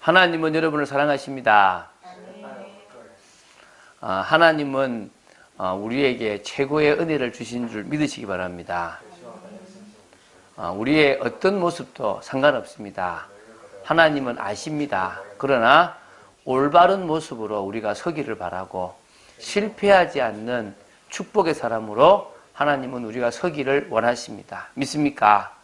하나님은 여러분을 사랑하십니다. 하나님은 우리에게 최고의 은혜를 주신 줄 믿으시기 바랍니다. 우리의 어떤 모습도 상관없습니다. 하나님은 아십니다. 그러나 올바른 모습으로 우리가 서기를 바라고 실패하지 않는 축복의 사람으로 하나님은 우리가 서기를 원하십니다. 믿습니까?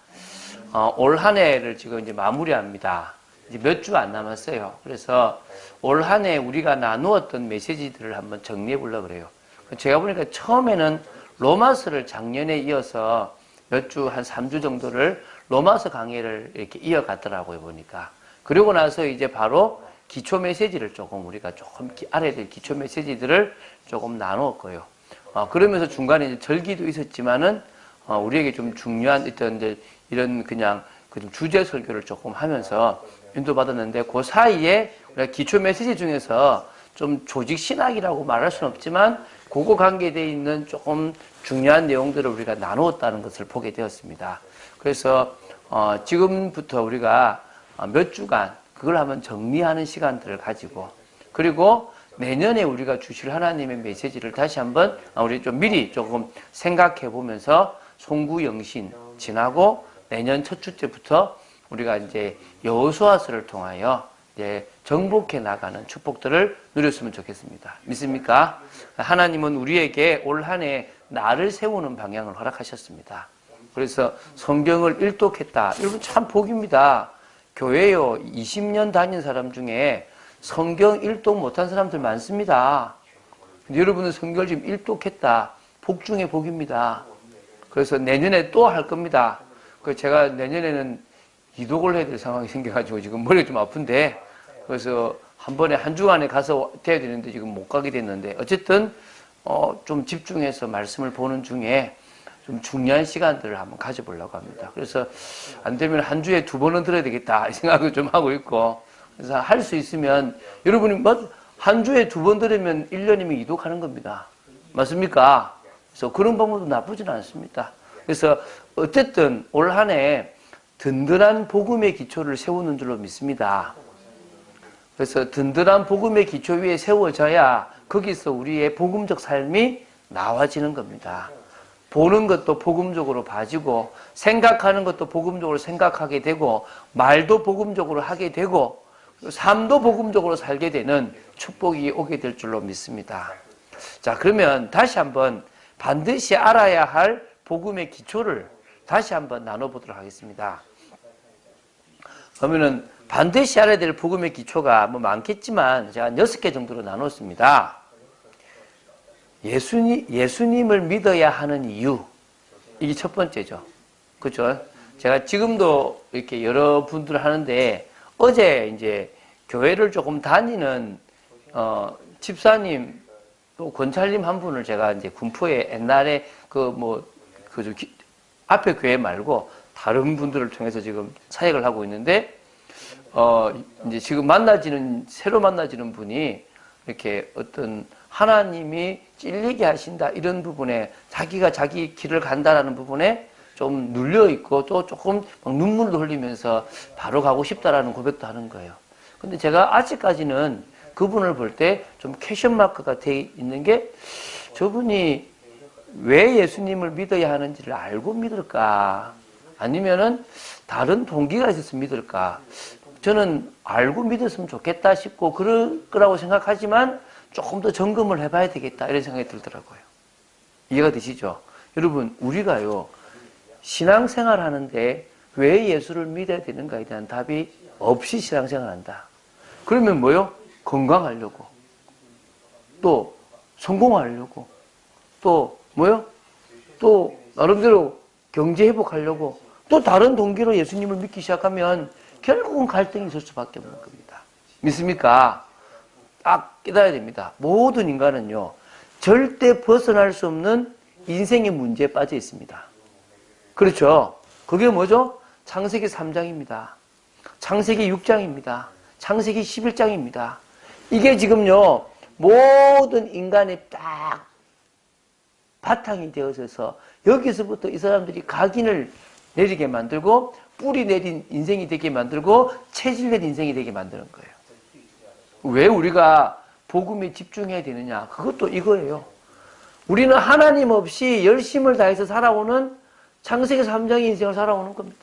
올 한 해를 지금 이제 마무리합니다. 이제 몇 주 안 남았어요. 그래서 올 한 해 우리가 나누었던 메시지들을 한번 정리해 보려고 그래요. 제가 보니까 처음에는 로마서를 작년에 이어서 몇 주, 한 3주 정도를 로마서 강의를 이렇게 이어갔더라고요, 보니까. 그리고 나서 이제 바로 기초 메시지를 조금 우리가 조금 알아야 될 기초 메시지들을 조금 나누었고요. 그러면서 중간에 이제 절기도 있었지만은, 우리에게 좀 중요한 이런 그냥 주제 설교를 조금 하면서 인도받았는데, 그 사이에 우리가 기초 메시지 중에서 좀 조직 신학이라고 말할 수는 없지만, 그거 관계되어 있는 조금 중요한 내용들을 우리가 나누었다는 것을 보게 되었습니다. 그래서, 지금부터 우리가 몇 주간 그걸 한번 정리하는 시간들을 가지고, 그리고 내년에 우리가 주실 하나님의 메시지를 다시 한번 우리 좀 미리 조금 생각해 보면서 송구영신 지나고 내년 첫 주째부터 우리가 이제 여호수아서를 통하여 이제 정복해 나가는 축복들을 누렸으면 좋겠습니다. 믿습니까? 하나님은 우리에게 올 한 해 나를 세우는 방향을 허락하셨습니다. 그래서 성경을 일독했다. 여러분 참 복입니다. 교회요 20년 다닌 사람 중에 성경 일독 못한 사람들 많습니다. 근데 여러분은 성경을 지금 일독했다. 복 중에 복입니다. 그래서 내년에 또 할 겁니다. 제가 내년에는 이독을 해야 될 상황이 생겨가지고 지금 머리가 좀 아픈데, 그래서 한 번에 한 주간에 가서 돼야 되는데 지금 못 가게 됐는데, 어쨌든 좀 집중해서 말씀을 보는 중에 좀 중요한 시간들을 한번 가져보려고 합니다. 그래서 안 되면 한 주에 2번은 들어야 되겠다 이 생각을 좀 하고 있고, 그래서 할 수 있으면 여러분이 한 주에 2번 들으면 1년이면 이독하는 겁니다. 맞습니까? 그래서 그런 방법도 나쁘진 않습니다. 그래서 어쨌든 올 한 해 든든한 복음의 기초를 세우는 줄로 믿습니다. 그래서 든든한 복음의 기초 위에 세워져야 거기서 우리의 복음적 삶이 나와지는 겁니다. 보는 것도 복음적으로 봐지고, 생각하는 것도 복음적으로 생각하게 되고, 말도 복음적으로 하게 되고, 삶도 복음적으로 살게 되는 축복이 오게 될 줄로 믿습니다. 자, 그러면 다시 한번 반드시 알아야 할 복음의 기초를 다시 한번 나눠보도록 하겠습니다. 그러면은 반드시 알아야 될 복음의 기초가 뭐 많겠지만 제가 6개 정도로 나눴습니다. 예수님을 믿어야 하는 이유. 이게 첫 번째죠. 그렇죠? 제가 지금도 이렇게 여러 분들 하는데, 어제 이제 교회를 조금 다니는 집사님 또 권찰님 한 분을 제가 이제 군포에 옛날에 앞에 교회 말고 다른 분들을 통해서 지금 사역을 하고 있는데, 이제 지금 새로 만나지는 분이 이렇게 어떤 하나님이 찔리게 하신다 이런 부분에, 자기가 자기 길을 간다라는 부분에 좀 눌려있고 또 조금 막 눈물도 흘리면서 바로 가고 싶다라는 고백도 하는 거예요. 근데 제가 아직까지는 그분을 볼 때 좀 퀘션 마크가 돼 있는 게, 저분이 왜 예수님을 믿어야 하는지를 알고 믿을까? 아니면은 다른 동기가 있어서 믿을까? 저는 알고 믿었으면 좋겠다 싶고 그럴 거라고 생각하지만 조금 더 점검을 해봐야 되겠다 이런 생각이 들더라고요. 이해가 되시죠? 여러분, 우리가요 신앙생활 하는데 왜 예수를 믿어야 되는가에 대한 답이 없이 신앙생활 한다. 그러면 뭐요? 건강하려고, 또 성공하려고, 또 뭐요? 또 나름대로 경제 회복하려고, 또 다른 동기로 예수님을 믿기 시작하면 결국은 갈등이 있을 수밖에 없는 겁니다. 믿습니까? 딱 깨달아야 됩니다. 모든 인간은요 절대 벗어날 수 없는 인생의 문제에 빠져 있습니다. 그렇죠? 그게 뭐죠? 창세기 3장입니다. 창세기 6장입니다. 창세기 11장입니다. 이게 지금요 모든 인간의 딱 바탕이 되어져서 여기서부터 이 사람들이 각인을 내리게 만들고 뿌리 내린 인생이 되게 만들고 체질된 인생이 되게 만드는 거예요. 왜 우리가 복음에 집중해야 되느냐? 그것도 이거예요. 우리는 하나님 없이 열심을 다해서 살아오는 창세기 3장의 인생을 살아오는 겁니다.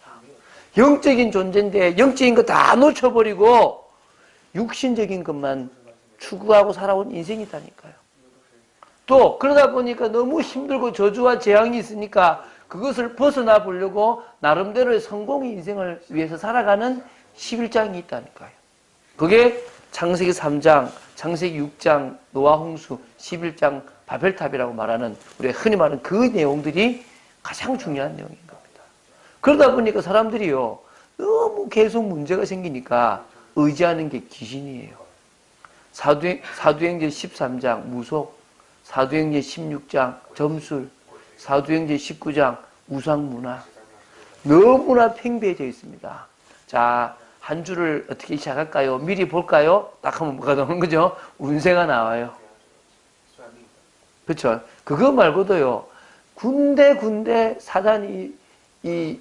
영적인 존재인데 영적인 거 다 놓쳐버리고 육신적인 것만 추구하고 살아온 인생이다니까요. 또 그러다 보니까 너무 힘들고 저주와 재앙이 있으니까 그것을 벗어나 보려고 나름대로의 성공의 인생을 위해서 살아가는 11장이 있다니까요. 그게 창세기 3장, 창세기 6장, 노아 홍수, 11장 바벨탑이라고 말하는 우리가 흔히 말하는 그 내용들이 가장 중요한 내용인 겁니다. 그러다 보니까 사람들이요 너무 계속 문제가 생기니까 의지하는 게 귀신이에요. 사도행전 13장 무속, 사도행전 16장 점술, 사도행전 19장 우상문화 너무나 팽배해져 있습니다. 자, 한 주를 어떻게 시작할까요? 미리 볼까요? 딱 하면 뭐가 나오는 거죠? 운세가 나와요. 그렇죠? 그거 말고도요. 군데 사단이 이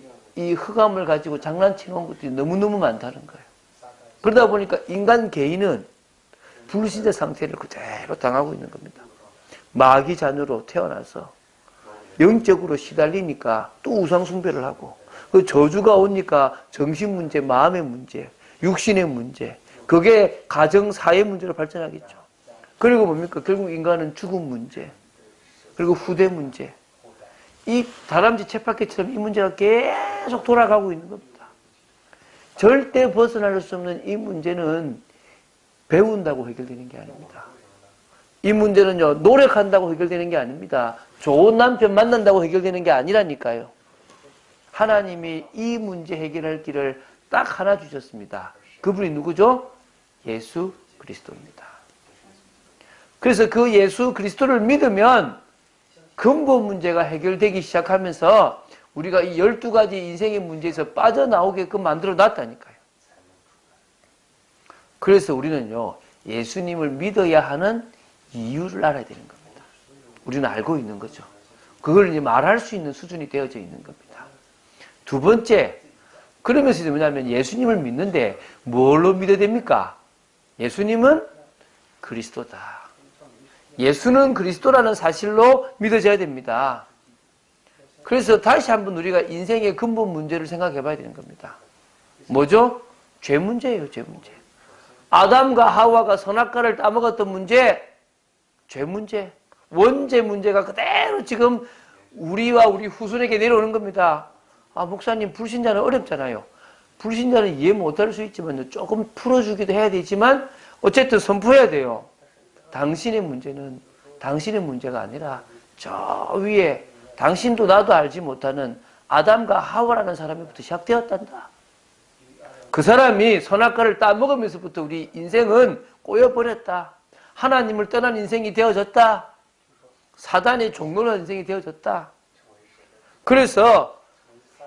흑암을 가지고 장난치는 것들이 너무너무 많다는 거예요. 그러다 보니까 인간 개인은 불신자 상태를 그대로 당하고 있는 겁니다. 마귀 자녀로 태어나서 영적으로 시달리니까 또 우상숭배를 하고 그 저주가 오니까 정신 문제, 마음의 문제, 육신의 문제 그게 가정, 사회 문제로 발전하겠죠. 그리고 뭡니까? 결국 인간은 죽음 문제 그리고 후대 문제 이 다람쥐 쳇바퀴처럼 이 문제가 계속 돌아가고 있는 겁니다. 절대 벗어날 수 없는 이 문제는 배운다고 해결되는 게 아닙니다. 이 문제는요, 노력한다고 해결되는 게 아닙니다. 좋은 남편 만난다고 해결되는 게 아니라니까요. 하나님이 이 문제 해결할 길을 딱 하나 주셨습니다. 그분이 누구죠? 예수 그리스도입니다. 그래서 그 예수 그리스도를 믿으면 근본 문제가 해결되기 시작하면서 우리가 이 12가지 인생의 문제에서 빠져나오게끔 만들어 놨다니까요. 그래서 우리는요, 예수님을 믿어야 하는 이유를 알아야 되는 겁니다. 우리는 알고 있는 거죠. 그걸 이제 말할 수 있는 수준이 되어져 있는 겁니다. 두 번째, 그러면서 뭐냐면 예수님을 믿는데 뭘로 믿어야 됩니까? 예수님은 그리스도다. 예수는 그리스도라는 사실로 믿어져야 됩니다. 그래서 다시 한번 우리가 인생의 근본 문제를 생각해 봐야 되는 겁니다. 뭐죠? 죄 문제예요, 죄 문제. 아담과 하와가 선악과를 따먹었던 문제, 죄 문제, 원죄 문제가 그대로 지금 우리와 우리 후손에게 내려오는 겁니다. 아, 목사님, 불신자는 어렵잖아요. 불신자는 이해 못할 수 있지만 조금 풀어주기도 해야 되지만 어쨌든 선포해야 돼요. 당신의 문제는 당신의 문제가 아니라 저 위에 당신도 나도 알지 못하는 아담과 하와라는 사람부터 시작되었단다. 그 사람이 선악과를 따먹으면서부터 우리 인생은 꼬여버렸다. 하나님을 떠난 인생이 되어졌다. 사단의 종로는 인생이 되어졌다. 그래서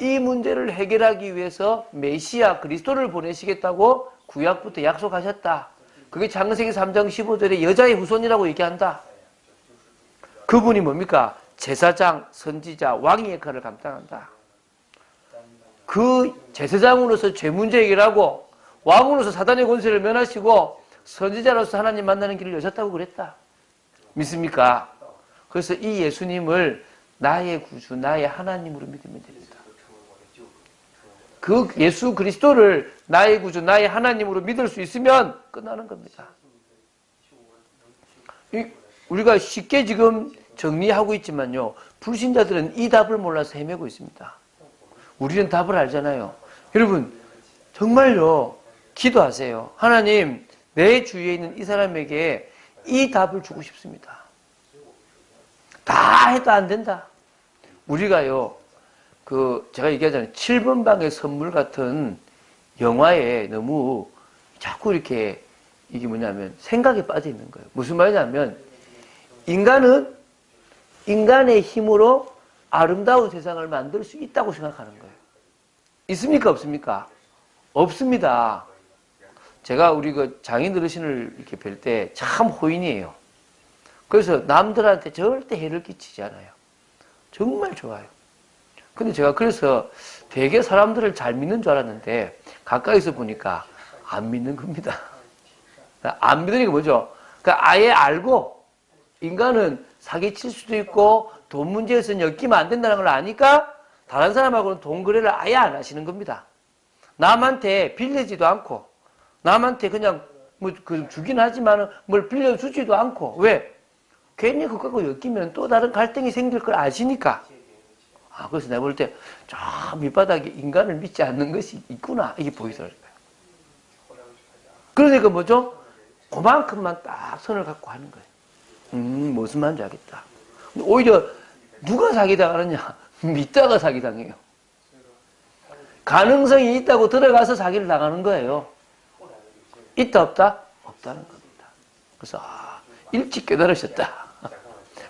이 문제를 해결하기 위해서 메시아 그리스도를 보내시겠다고 구약부터 약속하셨다. 그게 창세기 3장 15절에 여자의 후손이라고 얘기한다. 그분이 뭡니까? 제사장, 선지자, 왕의 역할을 감당한다. 그 제사장으로서 죄 문제 해결하고 왕으로서 사단의 권세를 면하시고 선지자로서 하나님 만나는 길을 여셨다고 그랬다. 믿습니까? 그래서 이 예수님을 나의 구주, 나의 하나님으로 믿으면 됩니다. 그 예수 그리스도를 나의 구주, 나의 하나님으로 믿을 수 있으면 끝나는 겁니다. 우리가 쉽게 지금 정리하고 있지만요. 불신자들은 이 답을 몰라서 헤매고 있습니다. 우리는 답을 알잖아요. 여러분 정말요. 기도하세요. 하나님 내 주위에 있는 이 사람에게 이 답을 주고 싶습니다. 다 해도 안 된다. 우리가요. 제가 얘기하잖아요. 7번 방의 선물 같은 영화에 너무 자꾸 이렇게 이게 뭐냐면 생각에 빠져 있는 거예요. 무슨 말이냐면 인간은 인간의 힘으로 아름다운 세상을 만들 수 있다고 생각하는 거예요. 있습니까? 없습니까? 없습니다. 제가 우리 그 장인 어르신을 이렇게 뵐 때 참 호인이에요. 그래서 남들한테 절대 해를 끼치지 않아요. 정말 좋아요. 근데 제가 그래서 되게 사람들을 잘 믿는 줄 알았는데 가까이서 보니까 안 믿는 겁니다. 안 믿는 게 뭐죠? 그러니까 아예 알고 인간은 사기칠 수도 있고 돈 문제에서는 엮이면 안 된다는 걸 아니까 다른 사람하고는 돈 거래를 아예 안 하시는 겁니다. 남한테 빌리지도 않고 남한테 그냥 뭐 주긴 하지만 뭘 빌려주지도 않고 왜? 괜히 그거하고 엮이면 또 다른 갈등이 생길 걸 아시니까. 그래서 내가 볼 때 저 밑바닥에 인간을 믿지 않는 것이 있구나 이게 보이더라고요. 그러니까 뭐죠? 그만큼만 딱 선을 갖고 하는 거예요. 무슨 말인지 알겠다. 오히려 누가 사기당하느냐? 믿다가 사기당해요. 가능성이 있다고 들어가서 사기를 당하는 거예요. 있다 없다? 없다는 겁니다. 그래서 일찍 깨달으셨다.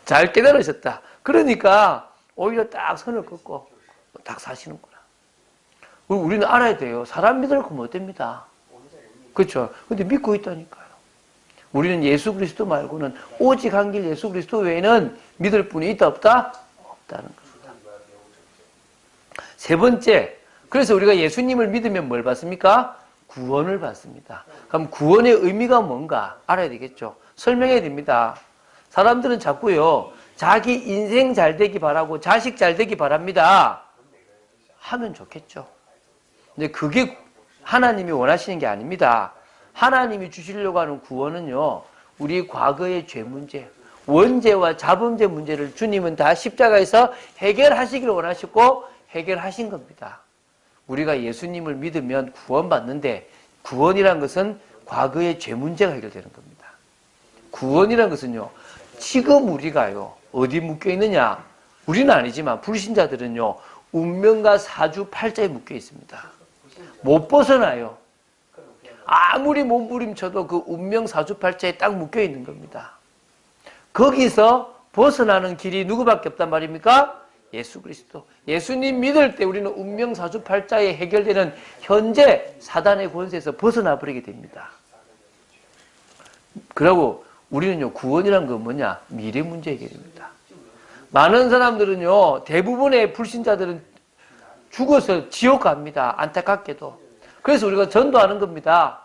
잘 깨달으셨다. 그러니까 오히려 딱 선을 긋고 딱 사시는구나. 우리는 알아야 돼요. 사람 믿으려고 못 됩니다. 그렇죠? 근데 믿고 있다니까요. 우리는 예수 그리스도 말고는 오직 한 길 예수 그리스도 외에는 믿을 분이 있다 없다? 없다는 겁니다. 세 번째, 그래서 우리가 예수님을 믿으면 뭘 받습니까? 구원을 받습니다. 그럼 구원의 의미가 뭔가 알아야 되겠죠. 설명해야 됩니다. 사람들은 자꾸요, 자기 인생 잘 되기 바라고 자식 잘 되기 바랍니다. 하면 좋겠죠. 근데 그게 하나님이 원하시는 게 아닙니다. 하나님이 주시려고 하는 구원은요, 우리 과거의 죄 문제, 원죄와 자범죄 문제를 주님은 다 십자가에서 해결하시기를 원하시고 해결하신 겁니다. 우리가 예수님을 믿으면 구원받는데 구원이란 것은 과거의 죄 문제가 해결되는 겁니다. 구원이란 것은요, 지금 우리가요, 어디 묶여 있느냐? 우리는 아니지만 불신자들은요, 운명과 사주팔자에 묶여 있습니다. 못 벗어나요. 아무리 몸부림쳐도 그 운명 사주팔자에 딱 묶여 있는 겁니다. 거기서 벗어나는 길이 누구밖에 없단 말입니까? 예수 그리스도. 예수님 믿을 때 우리는 운명 사주팔자에 해결되는 현재 사단의 권세에서 벗어나 버리게 됩니다. 그리고 우리는요, 구원이란 건 뭐냐? 미래 문제 해결입니다. 많은 사람들은요, 대부분의 불신자들은 죽어서 지옥 갑니다. 안타깝게도. 그래서 우리가 전도하는 겁니다.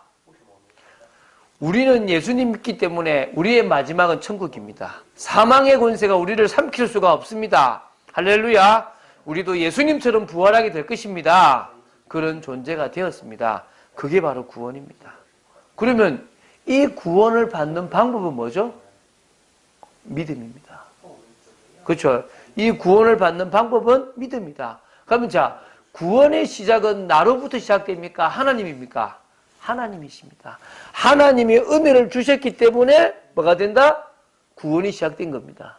우리는 예수님 믿기 때문에 우리의 마지막은 천국입니다. 사망의 권세가 우리를 삼킬 수가 없습니다. 할렐루야. 우리도 예수님처럼 부활하게 될 것입니다. 그런 존재가 되었습니다. 그게 바로 구원입니다. 그러면 이 구원을 받는 방법은 뭐죠? 믿음입니다. 그렇죠? 이 구원을 받는 방법은 믿음이다. 그러면 자, 구원의 시작은 나로부터 시작됩니까? 하나님입니까? 하나님이십니다. 하나님이 은혜를 주셨기 때문에 뭐가 된다? 구원이 시작된 겁니다.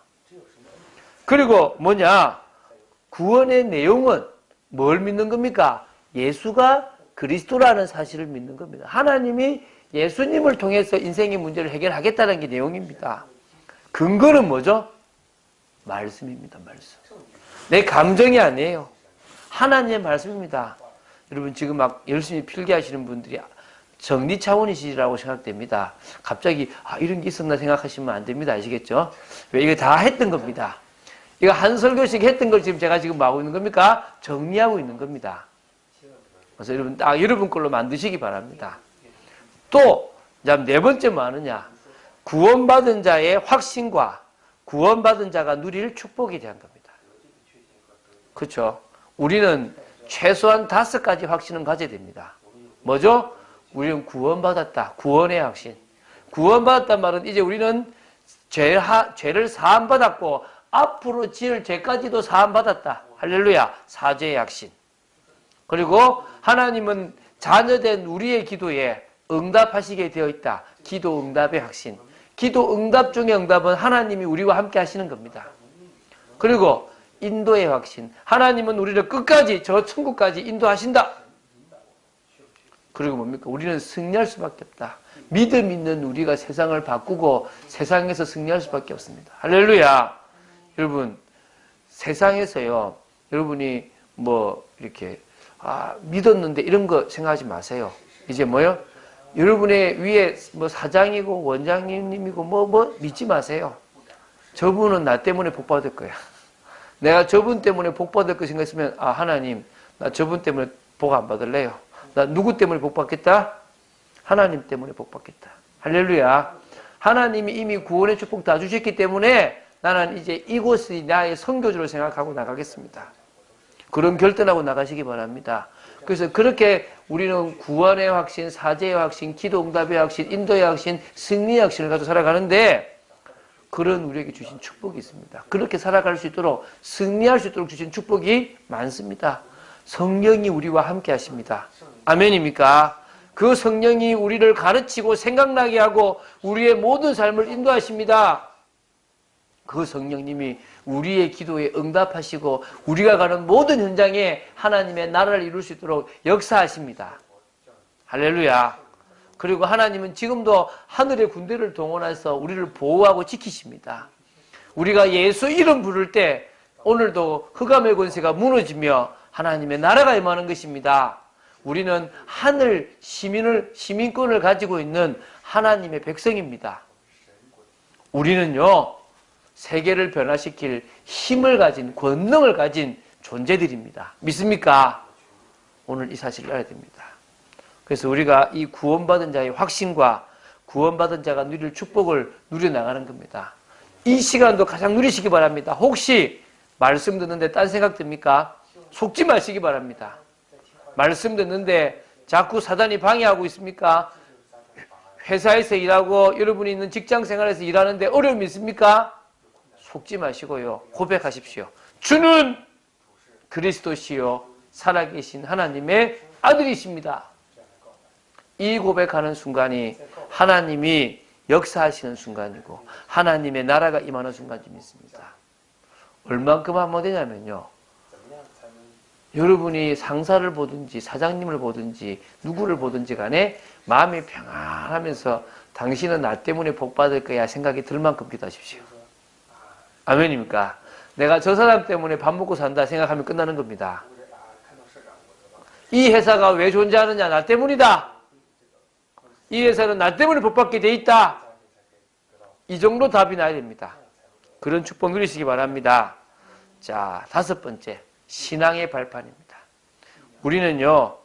그리고 뭐냐? 구원의 내용은 뭘 믿는 겁니까? 예수가 그리스도라는 사실을 믿는 겁니다. 하나님이 예수님을 통해서 인생의 문제를 해결하겠다는 게 내용입니다. 근거는 뭐죠? 말씀입니다. 말씀. 내 감정이 아니에요. 하나님의 말씀입니다. 여러분 지금 막 열심히 필기하시는 분들이 정리 차원이시라고 생각됩니다. 갑자기 이런 게 있었나 생각하시면 안 됩니다. 아시겠죠? 왜 이거 다 했던 겁니다. 이거 한 설교씩 했던 걸 지금 제가 지금 하고 있는 겁니까? 정리하고 있는 겁니다. 그래서 여러분 딱 여러분 걸로 만드시기 바랍니다. 또 네 번째 뭐 하느냐? 구원받은 자의 확신과 구원받은 자가 누릴 축복에 대한 겁니다. 그렇죠? 우리는 최소한 5가지 확신은 가져야 됩니다. 뭐죠? 우리는 구원받았다. 구원의 확신. 구원받았단 말은 이제 우리는 죄를 사함받았고 앞으로 지을 죄까지도 사함받았다. 할렐루야. 사죄의 확신. 그리고 하나님은 자녀된 우리의 기도에 응답하시게 되어 있다. 기도 응답의 확신. 기도 응답 중의 응답은 하나님이 우리와 함께 하시는 겁니다. 그리고 인도의 확신. 하나님은 우리를 끝까지 저 천국까지 인도하신다. 그리고 뭡니까? 우리는 승리할 수밖에 없다. 믿음 있는 우리가 세상을 바꾸고 세상에서 승리할 수밖에 없습니다. 할렐루야. 여러분 세상에서요, 여러분이 뭐 이렇게 믿었는데 이런 거 생각하지 마세요. 이제 뭐요? 여러분의 위에 뭐 사장이고 원장님이고 뭐 믿지 마세요. 저분은 나 때문에 복 받을 거야. 내가 저분 때문에 복 받을 것인가 했으면, 아, 하나님, 나 저분 때문에 복 안 받을래요. 나 누구 때문에 복 받겠다? 하나님 때문에 복 받겠다. 할렐루야. 하나님이 이미 구원의 축복 다 주셨기 때문에 나는 이제 이곳이 나의 선교지로 생각하고 나가겠습니다. 그런 결단하고 나가시기 바랍니다. 그래서 그렇게 우리는 구원의 확신, 사죄의 확신, 기도 응답의 확신, 인도의 확신, 승리의 확신을 가지고 살아가는데 그런 우리에게 주신 축복이 있습니다. 그렇게 살아갈 수 있도록, 승리할 수 있도록 주신 축복이 많습니다. 성령이 우리와 함께 하십니다. 아멘입니까? 그 성령이 우리를 가르치고 생각나게 하고 우리의 모든 삶을 인도하십니다. 그 성령님이 우리의 기도에 응답하시고 우리가 가는 모든 현장에 하나님의 나라를 이룰 수 있도록 역사하십니다. 할렐루야. 그리고 하나님은 지금도 하늘의 군대를 동원해서 우리를 보호하고 지키십니다. 우리가 예수 이름 부를 때 오늘도 흑암의 권세가 무너지며 하나님의 나라가 임하는 것입니다. 우리는 하늘 시민권을 가지고 있는 하나님의 백성입니다. 우리는요, 세계를 변화시킬 힘을 가진, 권능을 가진 존재들입니다. 믿습니까? 오늘 이 사실을 알아야 됩니다. 그래서 우리가 이 구원받은 자의 확신과 구원받은 자가 누릴 축복을 누려나가는 겁니다. 이 시간도 가장 누리시기 바랍니다. 혹시 말씀 듣는데 딴 생각 듭니까? 속지 마시기 바랍니다. 말씀 듣는데 자꾸 사단이 방해하고 있습니까? 회사에서 일하고 여러분이 있는 직장 생활에서 일하는데 어려움이 있습니까? 속지 마시고요. 고백하십시오. 주는 그리스도시요 살아계신 하나님의 아들이십니다. 이 고백하는 순간이 하나님이 역사하시는 순간이고 하나님의 나라가 임하는 순간이 있습니다. 얼만큼 하면 되냐면요. 여러분이 상사를 보든지 사장님을 보든지 누구를 보든지 간에 마음이 평안하면서 당신은 나 때문에 복 받을 거야 생각이 들 만큼 기도하십시오. 아멘입니까? 내가 저 사람 때문에 밥 먹고 산다 생각하면 끝나는 겁니다. 이 회사가 왜 존재하느냐? 나 때문이다. 이 회사는 나 때문에 복 받게 돼 있다. 이 정도 답이 나야 됩니다. 그런 축복 누리시기 바랍니다. 자, 5번째. 신앙의 발판입니다. 우리는요,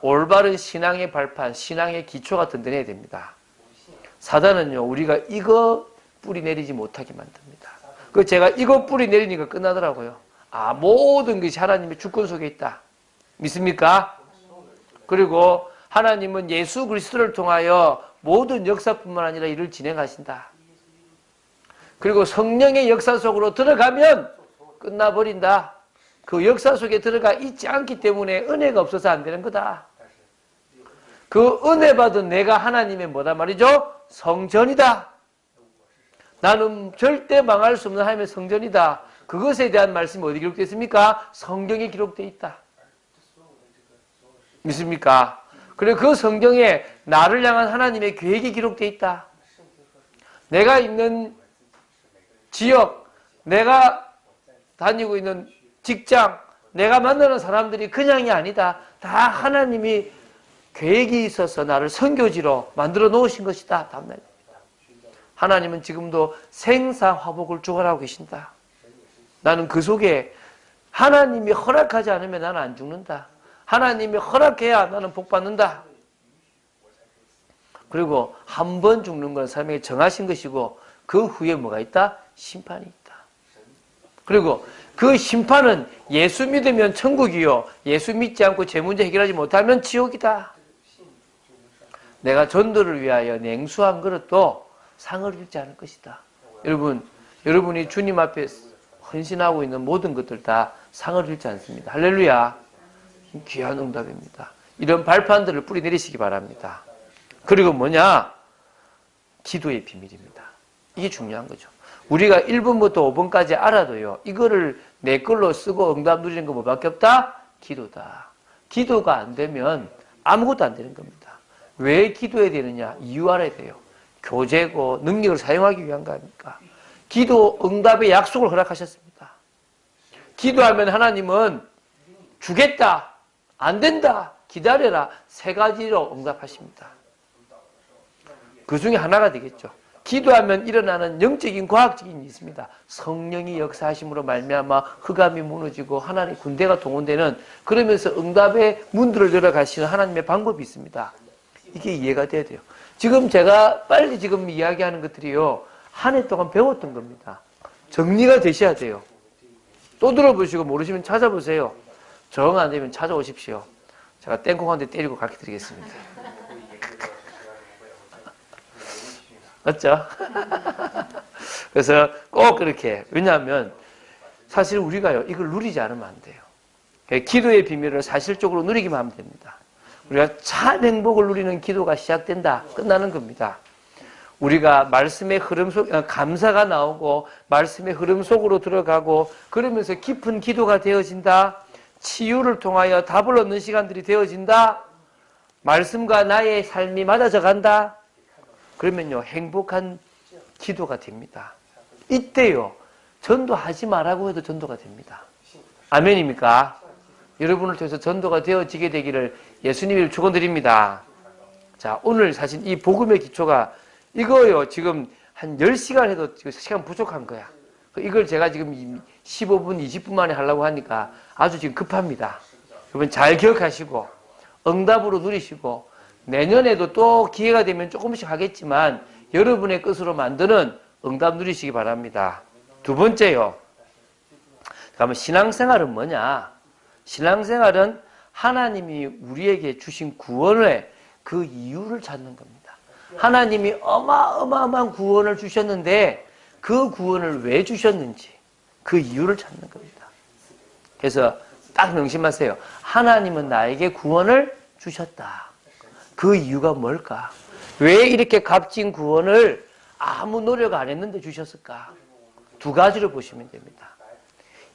올바른 신앙의 발판, 신앙의 기초가 든든해야 됩니다. 사단은요, 우리가 이거 뿌리 내리지 못하게 만듭니다. 그 제가 이거 뿌리 내리니까 끝나더라고요. 아, 모든 것이 하나님의 주권 속에 있다. 믿습니까? 그리고 하나님은 예수 그리스도를 통하여 모든 역사뿐만 아니라 일을 진행하신다. 그리고 성령의 역사 속으로 들어가면 끝나버린다. 그 역사 속에 들어가 있지 않기 때문에 은혜가 없어서 안 되는 거다. 그 은혜 받은 내가 하나님의 뭐다 말이죠? 성전이다. 나는 절대 망할 수 없는 하나님의 성전이다. 그것에 대한 말씀이 어디 기록되어 있습니까? 성경에 기록되어 있다. 믿습니까? 그리고 그 성경에 나를 향한 하나님의 계획이 기록되어 있다. 내가 있는 지역, 내가 다니고 있는 직장, 내가 만나는 사람들이 그냥이 아니다. 다 하나님이 계획이 있어서 나를 선교지로 만들어 놓으신 것이다. 다음날입니다. 하나님은 지금도 생사화복을 주관하고 계신다. 나는 그 속에 하나님이 허락하지 않으면 나는 안 죽는다. 하나님이 허락해야 나는 복 받는다. 그리고 한 번 죽는 건 삶에 정하신 것이고 그 후에 뭐가 있다? 심판이 있다. 그리고 그 심판은 예수 믿으면 천국이요. 예수 믿지 않고 제 문제 해결하지 못하면 지옥이다. 내가 전도를 위하여 냉수한 그릇도 상을 잃지 않을 것이다. 여러분이 주님 앞에 헌신하고 있는 모든 것들 다 상을 잃지 않습니다. 할렐루야. 귀한 응답입니다. 이런 발판들을 뿌리 내리시기 바랍니다. 그리고 뭐냐? 기도의 비밀입니다. 이게 중요한 거죠. 우리가 1번부터 5번까지 알아도요. 이거를 내 걸로 쓰고 응답 누리는 거 뭐밖에 없다? 기도다. 기도가 안 되면 아무것도 안 되는 겁니다. 왜 기도해야 되느냐? 이유 알아야 돼요. 교제고 능력을 사용하기 위한 거 아닙니까? 기도 응답의 약속을 허락하셨습니다. 기도하면 하나님은 주겠다. 안 된다. 기다려라. 3가지로 응답하십니다. 그 중에 하나가 되겠죠. 기도하면 일어나는 영적인 과학적인 일이 있습니다. 성령이 역사하심으로 말미암아 흑암이 무너지고 하나님의 군대가 동원되는, 그러면서 응답의 문들을 열어가시는 하나님의 방법이 있습니다. 이게 이해가 돼야 돼요. 지금 제가 빨리 지금 이야기하는 것들이요, 한 해 동안 배웠던 겁니다. 정리가 되셔야 돼요. 또 들어보시고 모르시면 찾아보세요. 정 안 되면 찾아오십시오. 제가 땡콩 한 대 때리고 가르쳐 드리겠습니다. 맞죠? 그래서 꼭 그렇게. 왜냐하면 사실 우리가요, 이걸 누리지 않으면 안 돼요. 기도의 비밀을 사실적으로 누리기만 하면 됩니다. 우리가 참 행복을 누리는 기도가 시작된다, 끝나는 겁니다. 우리가 말씀의 흐름 속, 감사가 나오고 말씀의 흐름 속으로 들어가고, 그러면서 깊은 기도가 되어진다. 치유를 통하여 답을 얻는 시간들이 되어진다. 말씀과 나의 삶이 맞아져 간다. 그러면요, 행복한 기도가 됩니다. 이때요, 전도하지 말라고 해도 전도가 됩니다. 아멘입니까? 여러분을 통해서 전도가 되어지게 되기를 예수님이 축원드립니다. 자, 오늘 사실 이 복음의 기초가 이거요, 지금 한 10시간 해도 지금 시간 부족한 거야. 이걸 제가 지금 15분, 20분 만에 하려고 하니까 아주 지금 급합니다. 여러분 잘 기억하시고 응답으로 누리시고, 내년에도 또 기회가 되면 조금씩 하겠지만 여러분의 것으로 만드는 응답 누리시기 바랍니다. 두 번째요. 그러면 신앙생활은 뭐냐? 신앙생활은 하나님이 우리에게 주신 구원의 그 이유를 찾는 겁니다. 하나님이 어마어마한 구원을 주셨는데 그 구원을 왜 주셨는지 그 이유를 찾는 겁니다. 그래서 딱 명심하세요. 하나님은 나에게 구원을 주셨다. 그 이유가 뭘까? 왜 이렇게 값진 구원을 아무 노력 안 했는데 주셨을까? 두 가지로 보시면 됩니다.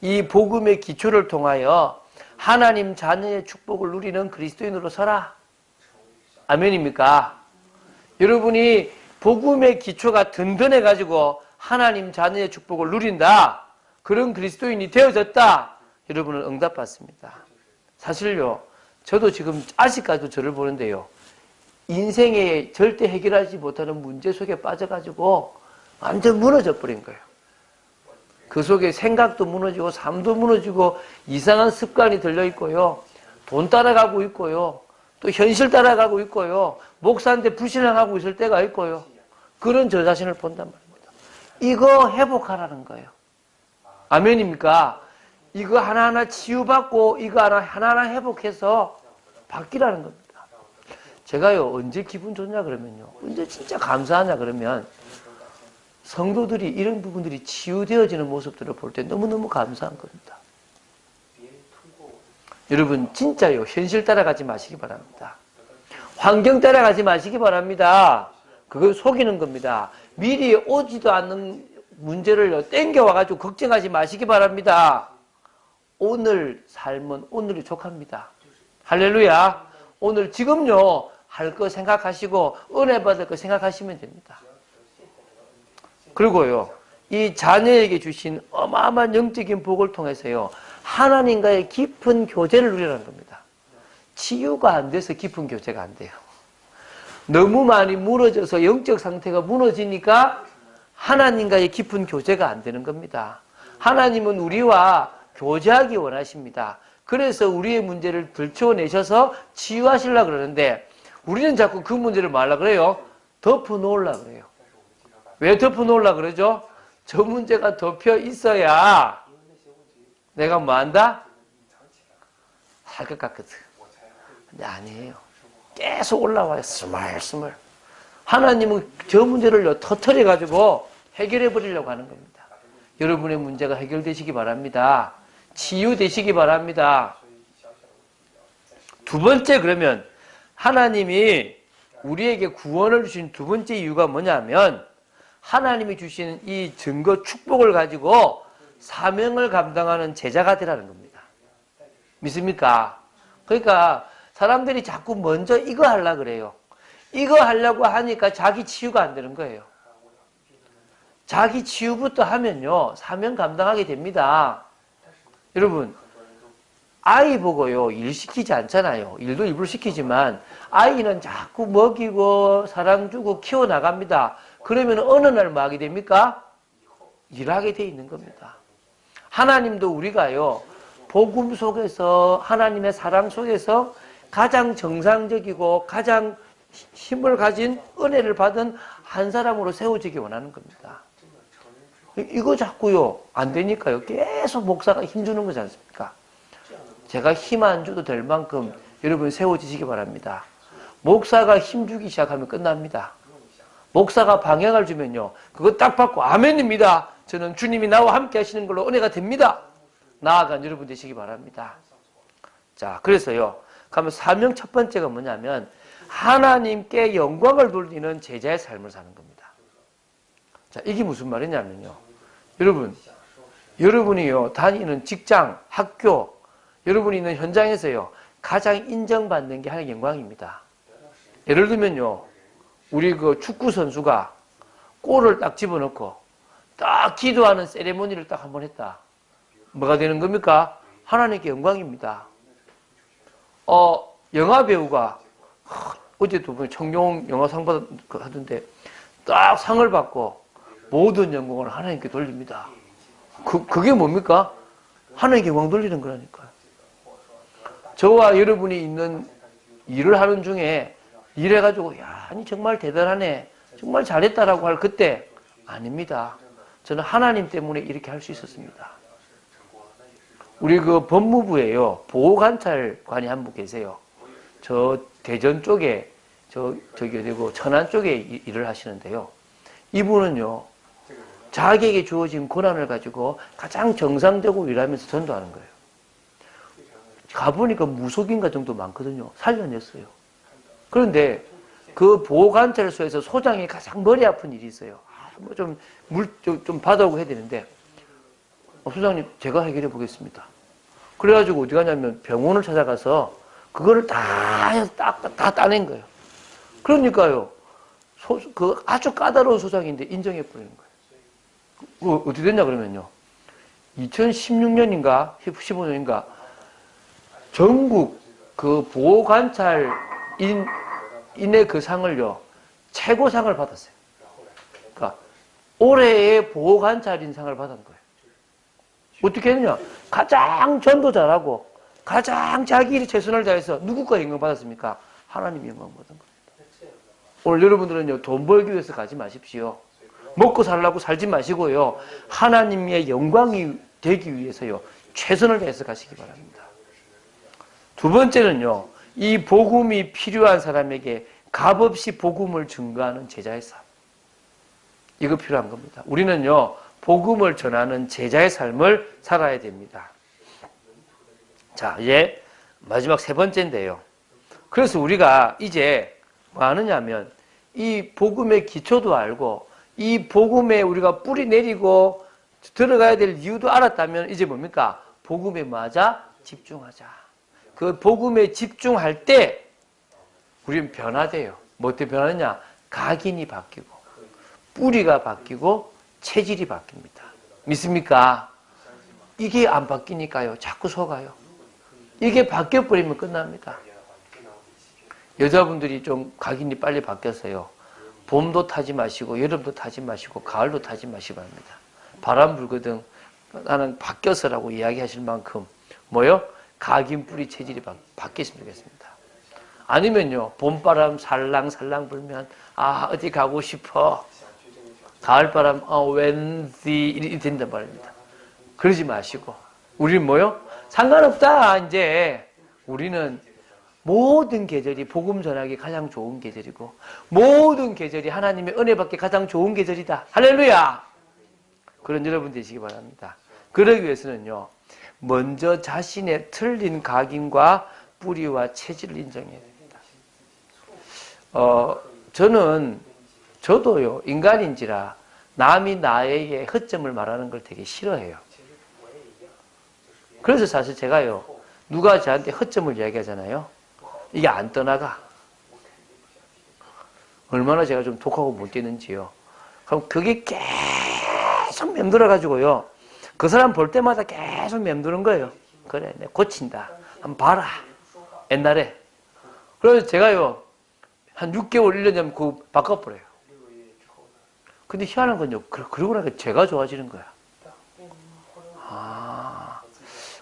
이 복음의 기초를 통하여 하나님 자녀의 축복을 누리는 그리스도인으로 서라. 아멘입니까? 여러분이 복음의 기초가 든든해가지고 하나님 자녀의 축복을 누린다. 그런 그리스도인이 되어졌다. 여러분은 응답받습니다. 사실요, 저도 지금 아직까지도 저를 보는데요, 인생에 절대 해결하지 못하는 문제 속에 빠져가지고 완전 무너져 버린 거예요. 그 속에 생각도 무너지고 삶도 무너지고 이상한 습관이 들려있고요, 돈 따라가고 있고요, 또 현실 따라가고 있고요, 목사한테 불신앙하고 있을 때가 있고요. 그런 저 자신을 본단 말입니다. 이거 회복하라는 거예요. 아멘입니까? 이거 하나하나 치유받고 이거 하나하나 회복해서 바뀌라는 겁니다. 제가요, 언제 기분 좋냐 그러면요, 언제 진짜 감사하냐 그러면 성도들이 이런 부분들이 치유되어지는 모습들을 볼 때 너무너무 감사한 겁니다. 여러분 진짜요, 현실 따라가지 마시기 바랍니다. 환경 따라가지 마시기 바랍니다. 그걸 속이는 겁니다. 미리 오지도 않는 문제를 땡겨와가지고 걱정하지 마시기 바랍니다. 오늘 삶은 오늘이 족합니다. 할렐루야. 오늘 지금요, 할 거 생각하시고 은혜 받을 거 생각하시면 됩니다. 그리고요, 이 자녀에게 주신 어마어마한 영적인 복을 통해서요, 하나님과의 깊은 교제를 누리라는 겁니다. 치유가 안 돼서 깊은 교제가 안 돼요. 너무 많이 무너져서 영적 상태가 무너지니까 하나님과의 깊은 교제가 안 되는 겁니다. 하나님은 우리와 교제하기 원하십니다. 그래서 우리의 문제를 들춰내셔서 치유하시려고 그러는데, 우리는 자꾸 그 문제를 말라 그래요? 덮어놓으려고 그래요. 왜 덮어놓으려고 그러죠? 저 문제가 덮여 있어야 내가 뭐 한다? 살 것 같거든. 근데 아니에요. 계속 올라와요. 스멀스멀. 하나님은 저 문제를 터뜨려가지고 해결해 버리려고 하는 겁니다. 여러분의 문제가 해결되시기 바랍니다. 치유되시기 바랍니다. 두 번째, 그러면 하나님이 우리에게 구원을 주신 두 번째 이유가 뭐냐면, 하나님이 주신 이 증거 축복을 가지고 사명을 감당하는 제자가 되라는 겁니다. 믿습니까? 그러니까 사람들이 자꾸 먼저 이거 하려고 그래요. 이거 하려고 하니까 자기 치유가 안 되는 거예요. 자기 치유부터 하면요, 사명 감당하게 됩니다. 여러분, 아이 보고요, 일 시키지 않잖아요. 일도 일부러 시키지만 아이는 자꾸 먹이고 사랑 주고 키워나갑니다. 그러면 어느 날 뭐 하게 됩니까? 일하게 돼 있는 겁니다. 하나님도 우리가요, 복음 속에서, 하나님의 사랑 속에서 가장 정상적이고 가장 힘을 가진 은혜를 받은 한 사람으로 세워지기 원하는 겁니다. 이거 자꾸요, 안 되니까요. 계속 목사가 힘주는 거지 않습니까? 제가 힘 안 줘도 될 만큼 여러분 세워지시기 바랍니다. 목사가 힘주기 시작하면 끝납니다. 목사가 방향을 주면요, 그거 딱 받고 아멘입니다. 저는 주님이 나와 함께 하시는 걸로 은혜가 됩니다. 나아간 여러분 되시기 바랍니다. 자, 그래서요, 그러면 사명 첫 번째가 뭐냐면 하나님께 영광을 돌리는 제자의 삶을 사는 겁니다. 자, 이게 무슨 말이냐면요, 여러분이요 다니는 직장, 학교, 여러분이 있는 현장에서요 가장 인정받는 게 하나님의 영광입니다. 예를 들면요, 우리 그 축구 선수가 골을 딱 집어넣고 딱 기도하는 세레모니를 딱 한번 했다. 뭐가 되는 겁니까? 하나님께 영광입니다. 영화 배우가 어제도 보면 청룡 영화상 하던데 딱 상을 받고 모든 영광을 하나님께 돌립니다. 그게 뭡니까? 하나님께 영광 돌리는 거라니까요. 저와 여러분이 있는 일을 하는 중에 일해가지고 야, 아니 정말 대단하네, 정말 잘했다라고 할 그때 아닙니다. 저는 하나님 때문에 이렇게 할 수 있었습니다. 우리 그 법무부에요, 보호관찰관이 한 분 계세요. 저 대전 쪽에, 저기 어디고 천안 쪽에 일을 하시는데요. 이분은요, 자기에게 주어진 권한을 가지고 가장 정상적으로 일하면서 전도하는 거예요. 가보니까 무속인가 정도 많거든요. 살려냈어요. 그런데 그 보호관찰소에서 소장이 가장 머리 아픈 일이 있어요. 좀 받아오고 해야 되는데, 소장님, 제가 해결해 보겠습니다. 그래가지고 어디 가냐면 병원을 찾아가서 그거를 다 따낸 거예요. 그러니까요, 그 아주 까다로운 소장인데 인정해 버리는 거예요. 어떻게 됐냐 그러면요, 2016년인가 15년인가 전국 그 보호관찰인의 그 상을요, 최고상을 받았어요. 그러니까 올해의 보호관찰인 상을 받은 거예요. 어떻게 했냐? 가장 전도 잘하고 가장 자기 일에 최선을 다해서 누구가 영광 받았습니까? 하나님이 영광 받은 겁니다. 오늘 여러분들은요, 돈 벌기 위해서 가지 마십시오. 먹고 살라고 살지 마시고요, 하나님의 영광이 되기 위해서요 최선을 다해서 가시기 바랍니다. 두 번째는요, 이 복음이 필요한 사람에게 값없이 복음을 증거하는 제자의 삶. 이거 필요한 겁니다. 우리는요, 복음을 전하는 제자의 삶을 살아야 됩니다. 자, 이제 마지막 세 번째인데요. 그래서 우리가 이제 뭐 하느냐면 이 복음의 기초도 알고 이 복음에 우리가 뿌리 내리고 들어가야 될 이유도 알았다면 이제 뭡니까? 복음에 맞아 집중하자. 그 복음에 집중할 때 우리는 변화돼요. 뭐 어떻게 변하느냐? 각인이 바뀌고 뿌리가 바뀌고 체질이 바뀝니다. 믿습니까? 이게 안 바뀌니까요, 자꾸 속아요. 이게 바뀌어버리면 끝납니다. 여자분들이 좀 각인이 빨리 바뀌었어요. 봄도 타지 마시고 여름도 타지 마시고 가을도 타지 마시고 합니다. 바람 불거든 나는 바뀌어서라고 이야기하실 만큼 뭐요? 각인 뿌리 체질이 바뀌었으면 좋겠습니다. 아니면요, 봄바람 살랑살랑 불면 어디 가고 싶어. 가을바람 왠지 이리 된단 말입니다. 그러지 마시고 우리는 뭐요? 상관없다. 이제 우리는 모든 계절이 복음 전하기 가장 좋은 계절이고 모든 계절이 하나님의 은혜 받기 가장 좋은 계절이다. 할렐루야. 그런 여러분 되시기 바랍니다. 그러기 위해서는요, 먼저 자신의 틀린 각인과 뿌리와 체질을 인정해야 됩니다. 저도요, 인간인지라 남이 나에게 허점을 말하는 걸 되게 싫어해요. 그래서 사실 제가요, 누가 저한테 허점을 이야기하잖아요. 이게 안 떠나가. 얼마나 제가 좀 독하고 못 되는지요. 그럼 그게 계속 맴돌아가지고요, 그 사람 볼 때마다 계속 맴도는 거예요. 그래, 내가 고친다. 한번 봐라. 옛날에. 그래서 제가요, 한 6개월, 1년 전에 그거 바꿔버려요. 근데 희한한 건요, 그러고 나니까 제가 좋아지는 거야.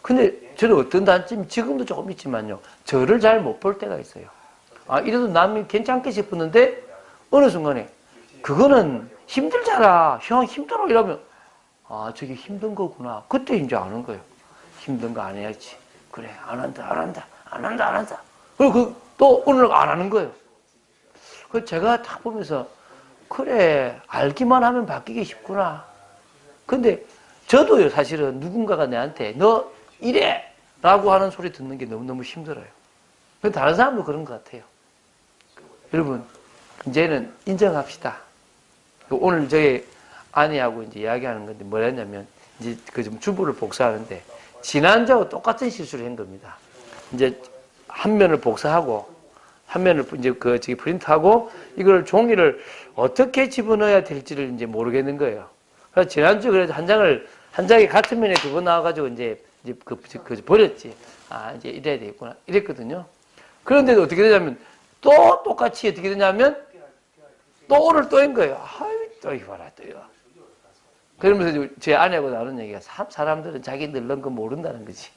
근데 저는 어떤 단점이 지금도 조금 있지만요, 저를 잘 못 볼 때가 있어요. 이래도 남이 괜찮게 싶었는데, 어느 순간에, 그거는 힘들잖아. 형 힘들어. 이러면, 저게 힘든 거구나. 그때 이제 아는 거예요. 힘든 거 안 해야지. 그래, 안 한다. 그리고 또 오늘 안 하는 거예요. 그 제가 딱 보면서, 그래, 알기만 하면 바뀌기 쉽구나. 근데 저도요, 사실은 누군가가 내한테 너 이래! 라고 하는 소리 듣는 게 너무너무 힘들어요. 근데 다른 사람도 그런 것 같아요. 여러분, 이제는 인정합시다. 오늘 저희 아내하고 이제 이야기하는 건데 뭐라 했냐면, 이제 그 좀 주부를 복사하는데, 지난주하고 똑같은 실수를 한 겁니다. 이제 한 면을 복사하고, 한 면을 이제 저기 프린트하고, 이걸 종이를 어떻게 집어넣어야 될지를 이제 모르겠는 거예요. 그래서 지난주 그래도 한 장에 같은 면에 두 번 나와가지고 이제 버렸지. 이제 이래야 되겠구나. 이랬거든요. 그런데도 어떻게 되냐면, 또 똑같이 어떻게 되냐면, 또를 또인 거예요. 또 이거 봐라, 또 이거. 그러면서 제 아내하고 나눈 얘기가, 사람들은 자기 늘른 거 모른다는 거지.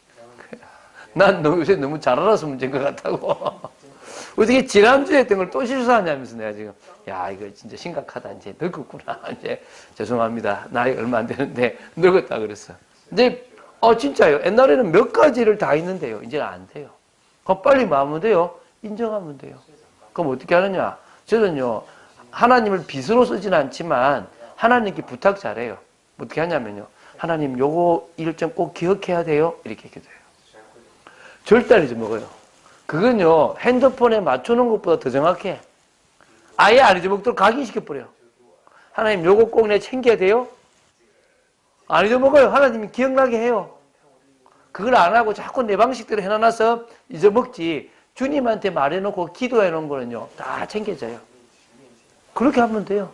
난 요새 너무 잘 알아서 문제인 것 같다고. 어떻게 지난주에 했던 걸 또 실수하냐면서 내가 지금, 야, 이거 진짜 심각하다. 이제 늙었구나. 이제 죄송합니다. 나이가 얼마 안 되는데 늙었다 그랬어. 근데, 진짜요. 옛날에는 몇 가지를 다 했는데요. 이제는 안 돼요. 그럼 빨리 마음은 돼요. 인정하면 돼요. 그럼 어떻게 하느냐. 저는요, 하나님을 빚으로 쓰진 않지만 하나님께 부탁 잘해요. 어떻게 하냐면요. 하나님 요거 일정 꼭 기억해야 돼요. 이렇게 기도해요. 절대 안 잊어먹어요. 그건요, 핸드폰에 맞추는 것보다 더 정확해. 아예 안 잊어먹도록 각인시켜버려. 하나님 요거 꼭 내가 챙겨야 돼요? 안 잊어먹어요. 하나님이 기억나게 해요. 그걸 안 하고 자꾸 내 방식대로 해놔서 잊어먹지. 주님한테 말해놓고 기도해놓은 거는요, 다 챙겨져요. 그렇게 하면 돼요.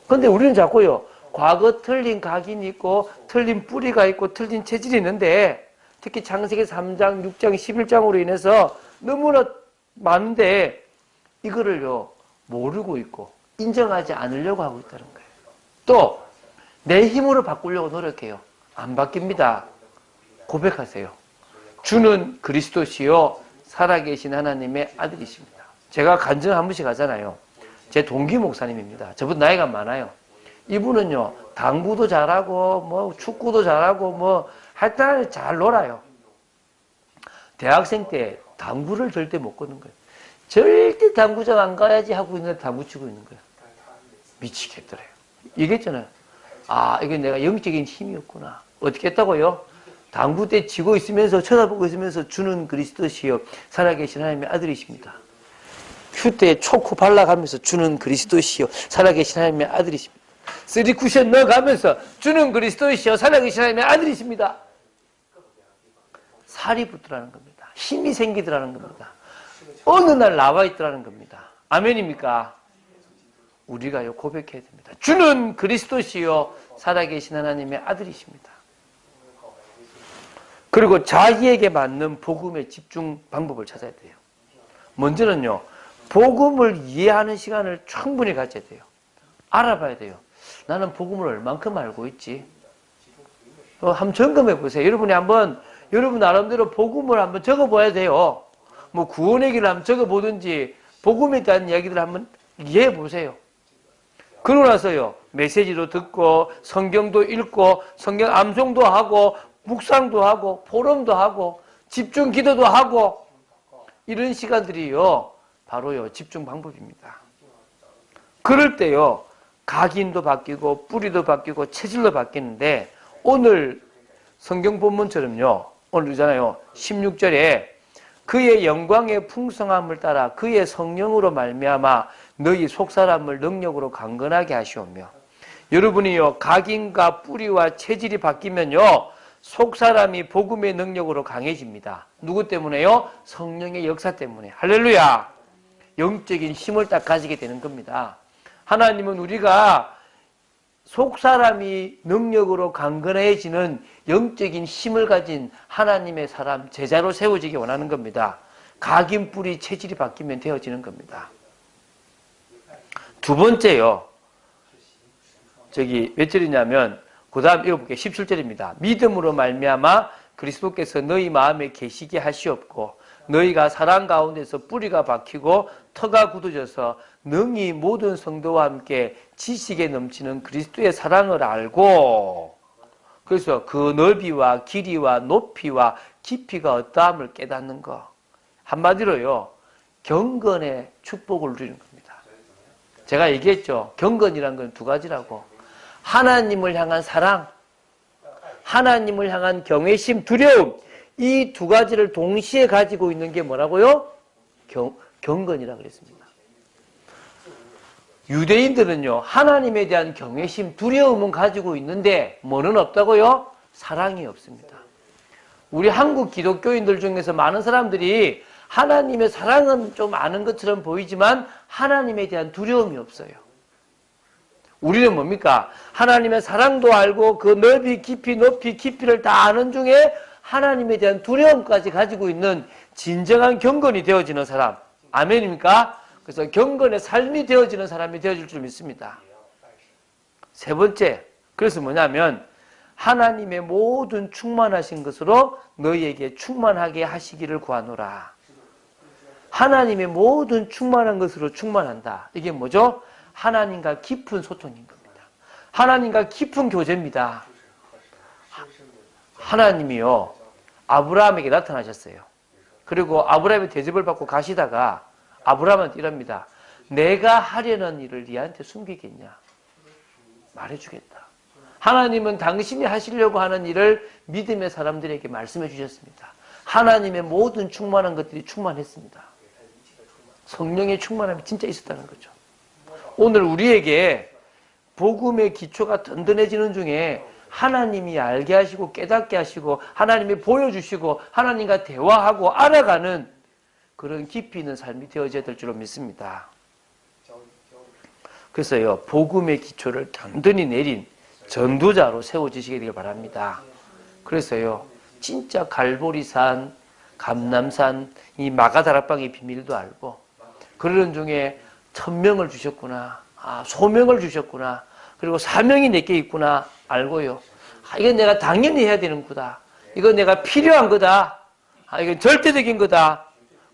근데 우리는 자꾸요, 과거 틀린 각인이 있고, 틀린 뿌리가 있고, 틀린 체질이 있는데, 특히 창세기 3장, 6장, 11장으로 인해서 너무나 많은데, 이거를요, 모르고 있고, 인정하지 않으려고 하고 있다는 거예요. 또, 내 힘으로 바꾸려고 노력해요. 안 바뀝니다. 고백하세요. 주는 그리스도시요, 살아계신 하나님의 아들이십니다. 제가 간증 한 번씩 하잖아요. 제 동기 목사님입니다. 저보다 나이가 많아요. 이분은요, 당구도 잘하고, 뭐, 축구도 잘하고, 뭐, 하여튼 잘 놀아요. 대학생 때 당구를 절대 못 거는 거예요. 절대 당구장 안 가야지 하고 있는데 당구 치고 있는 거예요. 미치겠더래요. 얘기했잖아요. 이게 내가 영적인 힘이었구나. 어떻게 했다고요? 당구 때 치고 있으면서, 쳐다보고 있으면서 주는 그리스도시요, 살아계신 하나님의 아들이십니다. 휴대에 초코 발라가면서 주는 그리스도시요, 살아계신 하나님의 아들이십니다. 3쿠션 넣어가면서 주는 그리스도시요, 살아계신 하나님의 아들이십니다. 살이 붙더라는 겁니다. 힘이 생기더라는 겁니다. 어느 날 나와 있더라는 겁니다. 아멘입니까? 우리가요, 고백해야 됩니다. 주는 그리스도시요, 살아계신 하나님의 아들이십니다. 그리고 자기에게 맞는 복음의 집중 방법을 찾아야 돼요. 먼저는요, 복음을 이해하는 시간을 충분히 가져야 돼요. 알아봐야 돼요. 나는 복음을 얼만큼 알고 있지? 한번 점검해 보세요. 여러분이 한번 여러분 나름대로 복음을 한번 적어봐야 돼요. 뭐 구원의 길을 한번 적어보든지 복음에 대한 이야기들을 한번 이해해 보세요. 그러고 나서요, 메시지도 듣고 성경도 읽고 성경 암송도 하고 묵상도 하고 포럼도 하고 집중 기도도 하고, 이런 시간들이요, 바로요, 집중 방법입니다. 그럴 때요, 각인도 바뀌고 뿌리도 바뀌고 체질도 바뀌는데, 오늘 성경 본문처럼요, 오늘이잖아요, 16절에 그의 영광의 풍성함을 따라 그의 성령으로 말미암아 너희 속사람을 능력으로 강건하게 하시오며, 여러분이요, 각인과 뿌리와 체질이 바뀌면요, 속사람이 복음의 능력으로 강해집니다. 누구 때문에요? 성령의 역사 때문에. 할렐루야! 영적인 힘을 딱 가지게 되는 겁니다. 하나님은 우리가 속사람이 능력으로 강건해지는 영적인 힘을 가진 하나님의 사람, 제자로 세워지기 원하는 겁니다. 각인, 뿌리, 체질이 바뀌면 되어지는 겁니다. 두 번째요, 몇 절이냐면 그 다음 읽어볼게요. 17절입니다. 믿음으로 말미암아 그리스도께서 너희 마음에 계시게 하시옵고 너희가 사랑 가운데서 뿌리가 박히고 터가 굳어져서 능히 모든 성도와 함께 지식에 넘치는 그리스도의 사랑을 알고, 그래서 그 넓이와 길이와 높이와 깊이가 어떠함을 깨닫는 거. 한마디로요, 경건의 축복을 누리는 겁니다. 제가 얘기했죠. 경건이란 건 두 가지라고. 하나님을 향한 사랑, 하나님을 향한 경외심, 두려움, 이 두 가지를 동시에 가지고 있는 게 뭐라고요? 경건이라고 그랬습니다. 유대인들은요, 하나님에 대한 경외심, 두려움은 가지고 있는데 뭐는 없다고요? 사랑이 없습니다. 우리 한국 기독교인들 중에서 많은 사람들이 하나님의 사랑은 좀 아는 것처럼 보이지만 하나님에 대한 두려움이 없어요. 우리는 뭡니까? 하나님의 사랑도 알고 그 넓이, 깊이, 높이, 깊이를 다 아는 중에 하나님에 대한 두려움까지 가지고 있는 진정한 경건이 되어지는 사람. 아멘입니까? 그래서 경건의 삶이 되어지는 사람이 되어질 줄 믿습니다. 세 번째, 그래서 뭐냐면 하나님의 모든 충만하신 것으로 너희에게 충만하게 하시기를 구하노라. 하나님의 모든 충만한 것으로 충만한다. 이게 뭐죠? 하나님과 깊은 소통인 겁니다. 하나님과 깊은 교제입니다. 하나님이요, 아브라함에게 나타나셨어요. 그리고 아브라함의 대접을 받고 가시다가 아브라함한테 이럽니다. 내가 하려는 일을 네한테 숨기겠냐? 말해주겠다. 하나님은 당신이 하시려고 하는 일을 믿음의 사람들에게 말씀해 주셨습니다. 하나님의 모든 충만한 것들이 충만했습니다. 성령의 충만함이 진짜 있었다는 거죠. 오늘 우리에게 복음의 기초가 든든해지는 중에 하나님이 알게 하시고 깨닫게 하시고 하나님이 보여주시고 하나님과 대화하고 알아가는 그런 깊이 있는 삶이 되어져야 될 줄로 믿습니다. 그래서요, 복음의 기초를 든든히 내린 전도자로 세워지시게 되길 바랍니다. 그래서요, 진짜 갈보리산, 감남산, 이 마가다락방의 비밀도 알고, 그러는 중에 천명을 주셨구나, 소명을 주셨구나, 그리고 사명이 내게 있구나 알고요. 이건 내가 당연히 해야 되는 거다. 이건 내가 필요한 거다. 이건 절대적인 거다.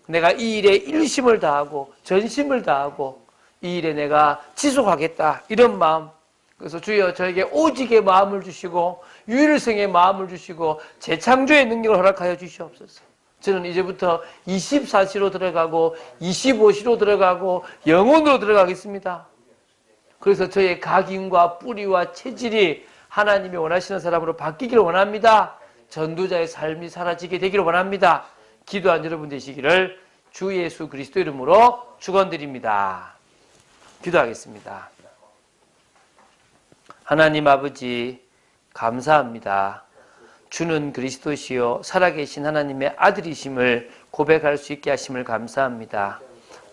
내가 이 일에 일심을 다하고 전심을 다하고 이 일에 내가 지속하겠다. 이런 마음. 그래서 주여 저에게 오직의 마음을 주시고 유일성의 마음을 주시고 재창조의 능력을 허락하여 주시옵소서. 저는 이제부터 24시로 들어가고 25시로 들어가고 영혼으로 들어가겠습니다. 그래서 저의 각인과 뿌리와 체질이 하나님이 원하시는 사람으로 바뀌기를 원합니다. 전도자의 삶이 사라지게 되기를 원합니다. 기도한 여러분 되시기를 주 예수 그리스도 이름으로 축원드립니다. 기도하겠습니다. 하나님 아버지 감사합니다. 주는 그리스도시요 살아계신 하나님의 아들이심을 고백할 수 있게 하심을 감사합니다.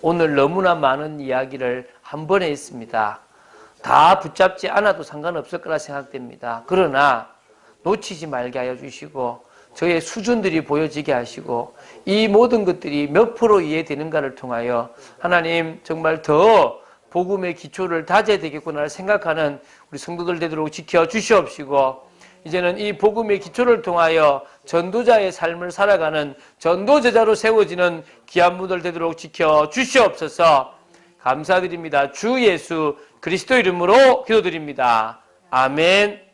오늘 너무나 많은 이야기를 한 번에 했습니다. 다 붙잡지 않아도 상관없을 거라 생각됩니다. 그러나 놓치지 말게 하여 주시고 저의 수준들이 보여지게 하시고 이 모든 것들이 몇 프로 이해되는가를 통하여 하나님 정말 더 복음의 기초를 다져야 되겠구나 생각하는 우리 성도들 되도록 지켜주시옵시고 이제는 이 복음의 기초를 통하여 전도자의 삶을 살아가는 전도제자로 세워지는 귀한 분들 되도록 지켜주시옵소서. 감사드립니다. 주 예수 그리스도 이름으로 기도드립니다. 아멘.